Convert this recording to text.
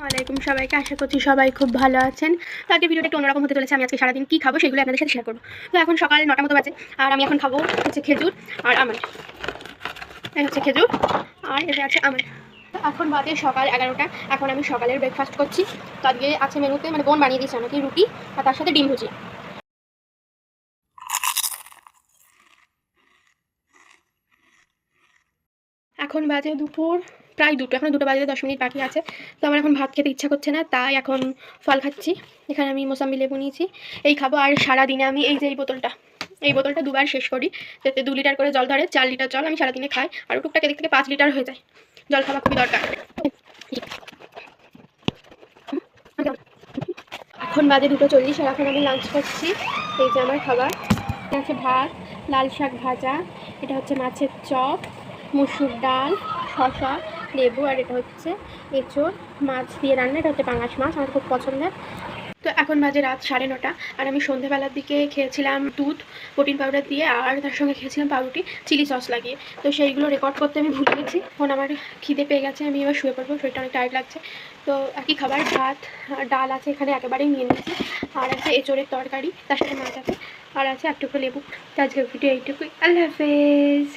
ওয়ালাইকুম সবাইকে, আশা করছি সবাই খুব ভালো আছেন। তো আজকে ভিডিওটা একটু অন্যরকম হতে চলেছে। আমি আজকে সারাদিন কী খাবো সেগুলো আপনাদের সাথে শেয়ার করবো। তো এখন সকাল 9টা মতো বাজে, আর আমি এখন খাবো হচ্ছে খেজুর আর আমন্ড। এই হচ্ছে খেজুর আর এতে আছে আমন্ড। তো এখন বাজে সকাল 11টা। এখন আমি সকালের ব্রেকফাস্ট করছি। তো আজকে আছে মেনুতে, মানে বোন বানিয়ে দিয়েছে আমাকে রুটি আর তার সাথে ডিম ভুজি। এখন বাজে দুপুর প্রায় 2টো, এখন 2টো বাজে 10 মিনিট বাকি আছে। তো আমার এখন ভাত খেতে ইচ্ছা করছে না, তাই এখন ফল খাচ্ছি। এখানে আমি মোসাম্বি লেবু নিয়েছি, এই খাবো। আর সারাদিনে আমি এই বোতলটা দুবার শেষ করি। যাতে 2 লিটার করে জল ধরে, 4 লিটার জল আমি সারাদিনে খাই। আর টুকটাক এদিক থেকে 5 লিটার হয়ে যায়। জল খাওয়া খুবই দরকার। এখন বাজে 2:40 আর এখন আমি লাঞ্চ করছি। এই যে আমার খাবার আছে, ভাত, লাল শাক ভাজা, এটা হচ্ছে মাছের চপ, মুসুর ডাল, শসা, লেবু, আর এটা হচ্ছে এঁচোড় মাছ দিয়ে রান্না। এটা হচ্ছে পাঙাশ মাছ, আমার খুব পছন্দের। তো এখন বাজে রাত 9:30 আর আমি সন্ধ্যেবেলার দিকে খেয়েছিলাম দুধ প্রোটিন পাউডার দিয়ে, আর তার সঙ্গে খেয়েছিলাম পাউরুটি চিলি সস লাগিয়ে। তো সেইগুলো রেকর্ড করতে আমি ভুলে গেছি। এখন আমার খিদে পেয়ে গেছে, আমি এবার শুয়ে পড়বো, শরীরটা অনেক টায়ার্ড লাগছে। তো একই খাবার, ভাত আর ডাল আছে এখানে, একেবারেই নিয়ে নিয়েছি। আর আছে এঁচোড়ের তরকারি, তার সাথে মাছ আছে, আর আছে একটুকু লেবু। তো আজকের ভিডিও এইটুকুই। আল্লাহ হাফেজ।